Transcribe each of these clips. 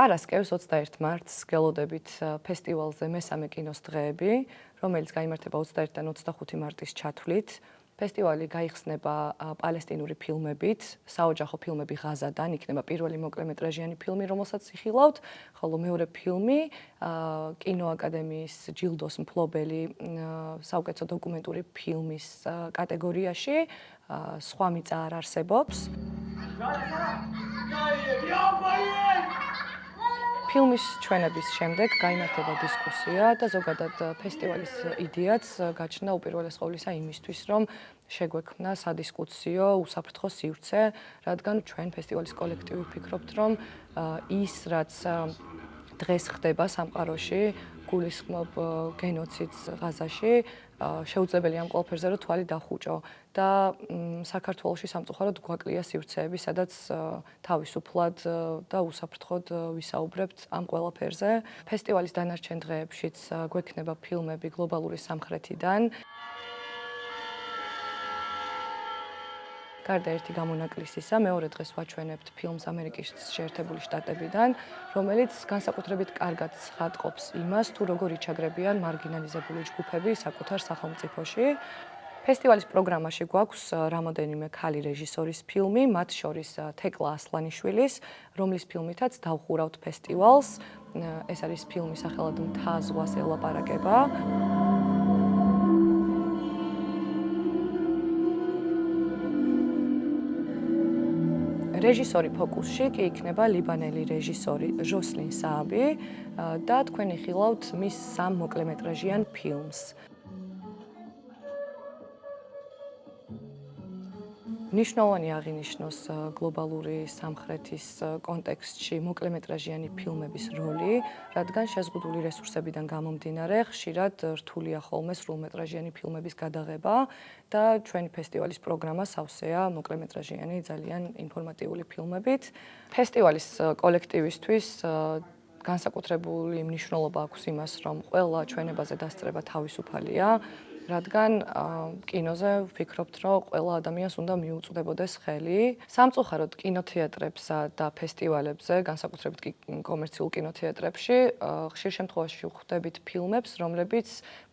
პარასკევს 21 მარტს გელოდებით ფესტივალზე მესამე კინოს დღეები, რომელიც გაიმართება 21-დან 25 მარტის ჩათვლით. ფესტივალი გაიხსნება პალესტინური ფილმებით, საოჯახო ფილმები ღაზადან, იქნება პირველი მოკლემეტრაჟიანი ფილმი, რომელსაც იხილავთ, ხოლო მეორე ფილმი კინოაკადემიის ჯილდოს მფლობელი საუკეთესო დოკუმენტური ფილმის კატეგორიაში სხვა მიწა არ არსებობს. ფილმის ჩვენების შემდეგ გაიმართება დისკუსია და ზოგადად ფესტივალის იდეაც გაჩნდა უპირველეს ყოვლისა იმისთვის, რომ შეგვექმნა სადისკუსიო უსაფრთხო სივრცე, რადგან ჩვენ ფესტივალის კოლექტივი ვფიქრობთ, რომ ის, რაც დღეს ხდება სამყაროში, გულისხმობ გენოციდს ღაზაში, შეუძლებელი ამ ყველაფერზე რომ თვალი დახუჭო და საქართველოში სამწუხაროდ გვაკლია სივრცეები, სადაც თავისუფლად და უსაფრთხოდ ვისაუბრებთ ამ ყველაფერზე. ფესტივალის დანარჩენ დღეებშიც გვექნება ფილმები გლობალური სამხრეთიდან. გარდა ერთი გამონაკლისისა, მეორე დღეს ვაჩვენებთ ფილმს ამერიკის შეერთებული შტატებიდან, რომელიც განსაკუთრებით კარგად ცხადყოფს იმას, თუ როგორ იჩაგრებიან მარგინალიზებული ჯგუფები საკუთარ სახელმწიფოში. ფესტივალის პროგრამაში გვაქვს რამოდენიმე ქალი რეჟისორის ფილმი, მათ შორის თეკლა ასლანიშვილის, რომლის ფილმითაც დავხურავთ ფესტივალს. ეს არის ფილმი სახელად მთა ზღვას ელაპარაკება. რეჟისორი ფოკუსში კი იქნება ლიბანელი რეჟისორი ჟოსლინ სააბი და თქვენ იხილავთ მის სამ მოკლემეტრაჟიან ფილმს. ნიშნავანი აღინიშნოს გლობალური სამხრეთის კონტექსტში მოკლემეტრაჟიანი ფილმების როლი, რადგან შეზღუდული რესურსებიდან გამომდინარე, ხშირად რთულია ხოლმე სრულმეტრაჟიანი ფილმების გადაღება და ჩვენი ფესტივალის პროგრამა სავსეა მოკლემეტრაჟიანი ძალიან ინფორმატიული ფილმებით. ფესტივალის კოლექტივისთვის განსაკუთრებული მნიშვნელობა აქვს იმას, რომ ყველა ჩვენებაზე დასწრება თავისუფალია. რადგან კინოზე ვფიქრობთ, რომ ყველა ადამიანს უნდა მიუწვდებოდეს ხელი. სამწუხაროდ კინოთეატრებსა და ფესტივალებზე, განსაკუთრებით კი კომერციულ კინოთეატრებში, ხშირ შემთხვევაში ვხვდებით ფილმებს, რომლებიც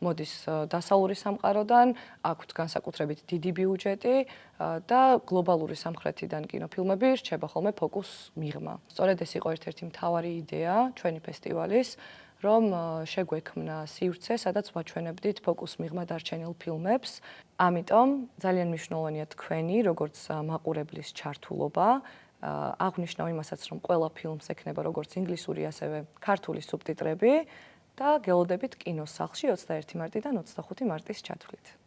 მოდის დასავლური სამყაროდან, აქვთ განსაკუთრებით დიდი ბიუჯეტი და გლობალური სამხრეთიდან კინოფილმები რჩება ხოლმე ფოკუს მიღმა. სწორედ ეს იყო ერთ-ერთი მთავარი იდეა ჩვენი ფესტივალის, რომ შეგვექმნა სივრცე, სადაც ვაჩვენებდით ფოკუს მიღმა დარჩენილ ფილმებს. ამიტომ ძალიან მნიშვნელოვანია თქვენი, როგორც მაყურებლის ჩართულობა. აღვნიშნავ იმასაც, რომ ყველა ფილმს ექნება როგორც ინგლისური, ასევე ქართული სუბტიტრები და გელოდებით კინოს სახლში 21 მარტიდან 25 მარტის ჩათვლით.